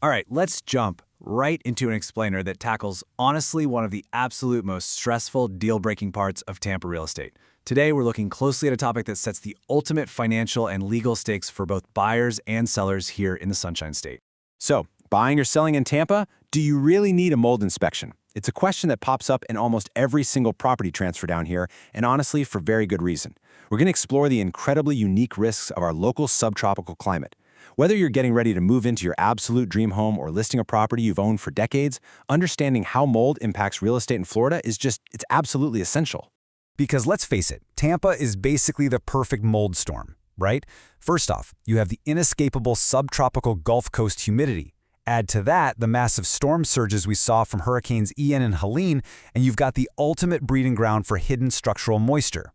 All right, let's jump right into an explainer that tackles honestly one of the absolute most stressful deal-breaking parts of Tampa real estate. Today, we're looking closely at a topic that sets the ultimate financial and legal stakes for both buyers and sellers here in the Sunshine State. So, buying or selling in Tampa, do you really need a mold inspection? It's a question that pops up in almost every single property transfer down here, and honestly, for very good reason. We're going to explore the incredibly unique risks of our local subtropical climate. Whether you're getting ready to move into your absolute dream home or listing a property you've owned for decades, understanding how mold impacts real estate in Florida it's absolutely essential. Because let's face it, Tampa is basically the perfect mold storm, right? First off, you have the inescapable subtropical Gulf Coast humidity. Add to that the massive storm surges we saw from Hurricanes Ian and Helene, and you've got the ultimate breeding ground for hidden structural moisture.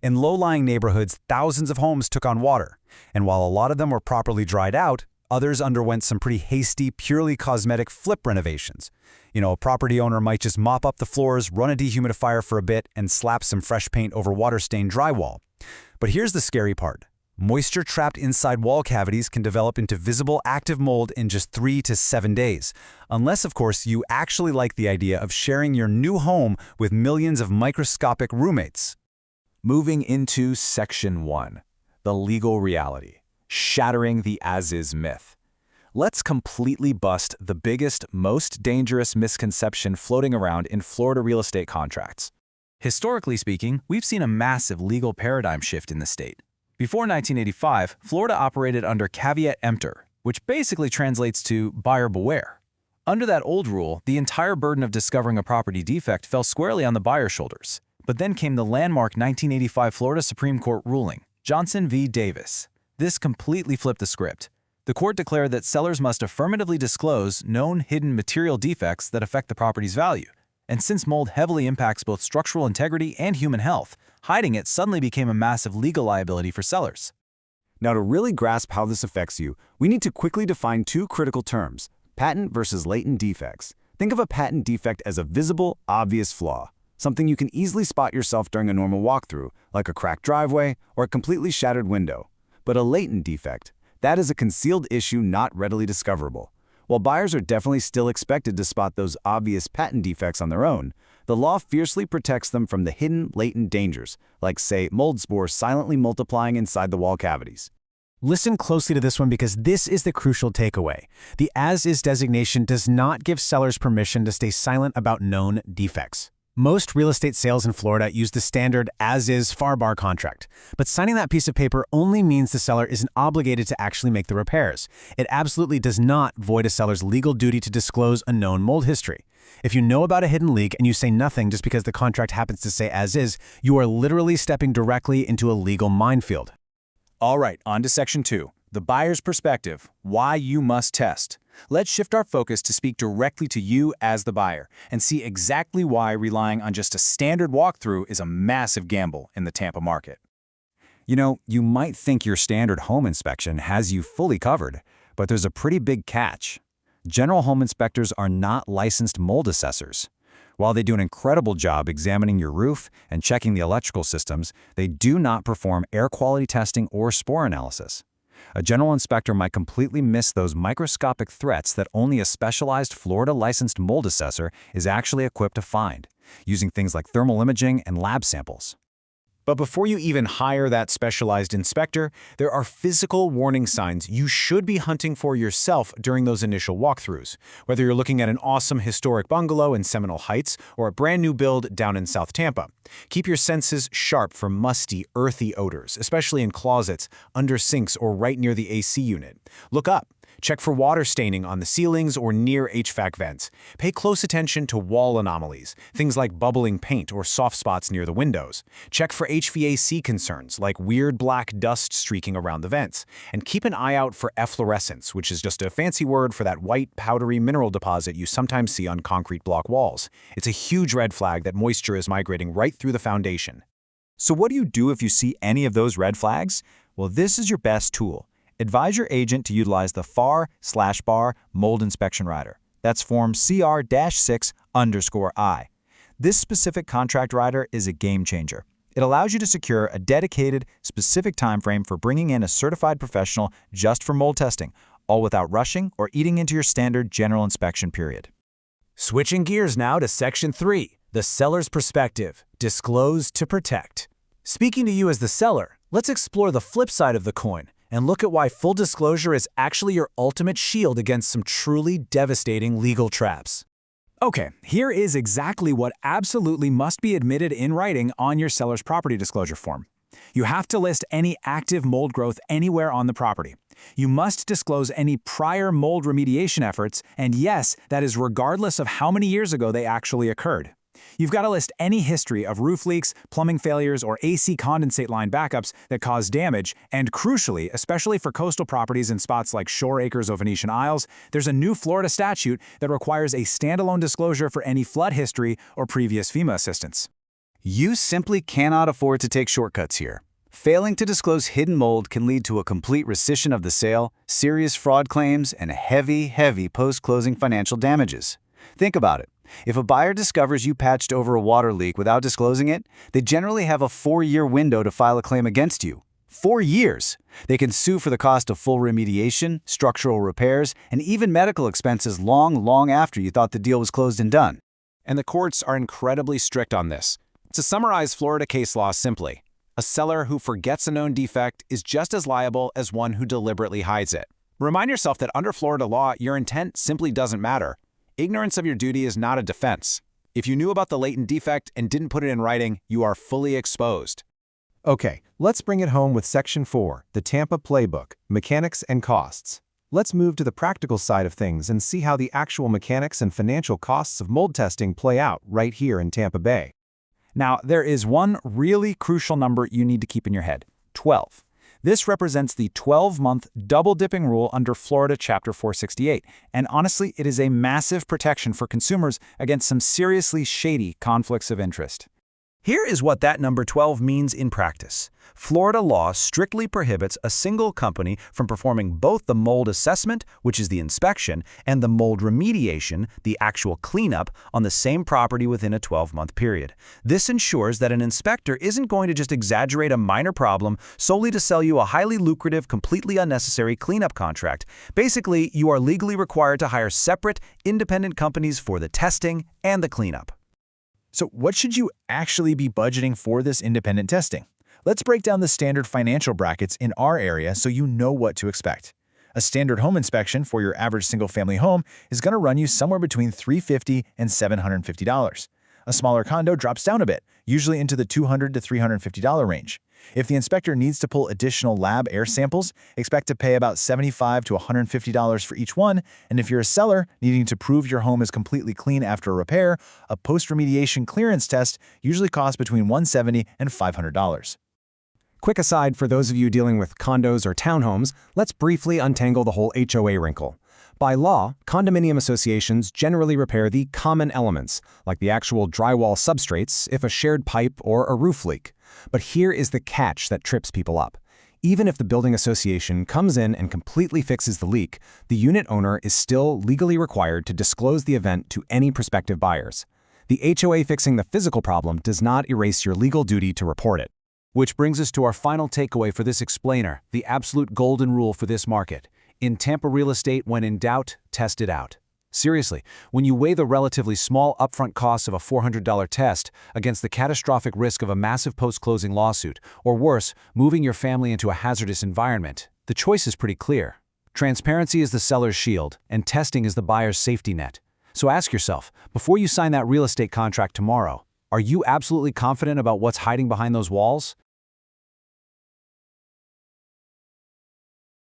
In low-lying neighborhoods, thousands of homes took on water, and while a lot of them were properly dried out, others underwent some pretty hasty, purely cosmetic flip renovations. A property owner might just mop up the floors, run a dehumidifier for a bit, and slap some fresh paint over water-stained drywall. But here's the scary part. Moisture trapped inside wall cavities can develop into visible active mold in just 3 to 7 days, unless, of course, you actually like the idea of sharing your new home with millions of microscopic roommates. Moving into Section 1, the legal reality, shattering the as-is myth. Let's completely bust the biggest, most dangerous misconception floating around in Florida real estate contracts. Historically speaking, we've seen a massive legal paradigm shift in the state. Before 1985, Florida operated under caveat emptor, which basically translates to buyer beware. Under that old rule, the entire burden of discovering a property defect fell squarely on the buyer's shoulders. But then came the landmark 1985 Florida Supreme Court ruling, Johnson v. Davis. This completely flipped the script. The court declared that sellers must affirmatively disclose known hidden material defects that affect the property's value. And since mold heavily impacts both structural integrity and human health, hiding it suddenly became a massive legal liability for sellers. Now, to really grasp how this affects you, we need to quickly define two critical terms: patent versus latent defects. Think of a patent defect as a visible, obvious flaw, something you can easily spot yourself during a normal walkthrough, like a cracked driveway or a completely shattered window. But a latent defect, that is a concealed issue not readily discoverable. While buyers are definitely still expected to spot those obvious patent defects on their own, the law fiercely protects them from the hidden, latent dangers, like, say, mold spores silently multiplying inside the wall cavities. Listen closely to this one because this is the crucial takeaway. The as-is designation does not give sellers permission to stay silent about known defects. Most real estate sales in Florida use the standard as-is FAR contract, but signing that piece of paper only means the seller isn't obligated to actually make the repairs. It absolutely does not void a seller's legal duty to disclose a known mold history. If you know about a hidden leak and you say nothing just because the contract happens to say as-is, you are literally stepping directly into a legal minefield. All right, on to Section 2, the buyer's perspective, why you must test. Let's shift our focus to speak directly to you as the buyer and see exactly why relying on just a standard walkthrough is a massive gamble in the Tampa market. You might think your standard home inspection has you fully covered, but there's a pretty big catch. General home inspectors are not licensed mold assessors. While they do an incredible job examining your roof and checking the electrical systems, they do not perform air quality testing or spore analysis. A general inspector might completely miss those microscopic threats that only a specialized Florida-licensed mold assessor is actually equipped to find, using things like thermal imaging and lab samples. But before you even hire that specialized inspector, there are physical warning signs you should be hunting for yourself during those initial walkthroughs. Whether you're looking at an awesome historic bungalow in Seminole Heights or a brand new build down in South Tampa, keep your senses sharp for musty, earthy odors, especially in closets, under sinks, or right near the AC unit. Look up. Check for water staining on the ceilings or near HVAC vents. Pay close attention to wall anomalies, things like bubbling paint or soft spots near the windows. Check for HVAC concerns, like weird black dust streaking around the vents. And keep an eye out for efflorescence, which is just a fancy word for that white, powdery mineral deposit you sometimes see on concrete block walls. It's a huge red flag that moisture is migrating right through the foundation. So what do you do if you see any of those red flags? Well, this is your best tool. Advise your agent to utilize the FAR/BAR Mold Inspection Rider. That's Form CR-6_I. This specific contract rider is a game changer. It allows you to secure a dedicated, specific time frame for bringing in a certified professional just for mold testing, all without rushing or eating into your standard general inspection period. Switching gears now to Section 3, the seller's perspective, disclose to protect. Speaking to you as the seller, let's explore the flip side of the coin and look at why full disclosure is actually your ultimate shield against some truly devastating legal traps. Okay, here is exactly what absolutely must be admitted in writing on your seller's property disclosure form. You have to list any active mold growth anywhere on the property. You must disclose any prior mold remediation efforts, and yes, that is regardless of how many years ago they actually occurred. You've got to list any history of roof leaks, plumbing failures, or AC condensate line backups that cause damage, and crucially, especially for coastal properties in spots like Shore Acres or Venetian Isles, there's a new Florida statute that requires a standalone disclosure for any flood history or previous FEMA assistance. You simply cannot afford to take shortcuts here. Failing to disclose hidden mold can lead to a complete rescission of the sale, serious fraud claims, and heavy post-closing financial damages. Think about it. If a buyer discovers you patched over a water leak without disclosing it, they generally have a 4-year window to file a claim against you. 4 years! They can sue for the cost of full remediation, structural repairs, and even medical expenses long after you thought the deal was closed and done. And the courts are incredibly strict on this. To summarize Florida case law simply, a seller who forgets a known defect is just as liable as one who deliberately hides it. Remind yourself that under Florida law, your intent simply doesn't matter. Ignorance of your duty is not a defense. If you knew about the latent defect and didn't put it in writing, you are fully exposed. Okay, let's bring it home with Section 4, the Tampa Playbook, Mechanics and Costs. Let's move to the practical side of things and see how the actual mechanics and financial costs of mold testing play out right here in Tampa Bay. Now, there is one really crucial number you need to keep in your head: 12. This represents the 12-month double-dipping rule under Florida Chapter 468, and honestly, it is a massive protection for consumers against some seriously shady conflicts of interest. Here is what that number 12 means in practice. Florida law strictly prohibits a single company from performing both the mold assessment, which is the inspection, and the mold remediation, the actual cleanup, on the same property within a 12-month period. This ensures that an inspector isn't going to just exaggerate a minor problem solely to sell you a highly lucrative, completely unnecessary cleanup contract. Basically, you are legally required to hire separate, independent companies for the testing and the cleanup. So what should you actually be budgeting for this independent testing? Let's break down the standard financial brackets in our area so you know what to expect. A standard home inspection for your average single-family home is going to run you somewhere between $350 and $750. A smaller condo drops down a bit, usually into the $200 to $350 range. If the inspector needs to pull additional lab air samples, expect to pay about $75 to $150 for each one, and if you're a seller needing to prove your home is completely clean after a repair, a post-remediation clearance test usually costs between $170 and $500. Quick aside for those of you dealing with condos or townhomes, let's briefly untangle the whole HOA wrinkle. By law, condominium associations generally repair the common elements, like the actual drywall substrates if a shared pipe or a roof leak. But here is the catch that trips people up. Even if the building association comes in and completely fixes the leak, the unit owner is still legally required to disclose the event to any prospective buyers. The HOA fixing the physical problem does not erase your legal duty to report it. Which brings us to our final takeaway for this explainer, the absolute golden rule for this market. In Tampa real estate, when in doubt, test it out. Seriously, when you weigh the relatively small upfront costs of a $400 test against the catastrophic risk of a massive post-closing lawsuit, or worse, moving your family into a hazardous environment, the choice is pretty clear. Transparency is the seller's shield, and testing is the buyer's safety net. So ask yourself, before you sign that real estate contract tomorrow, are you absolutely confident about what's hiding behind those walls?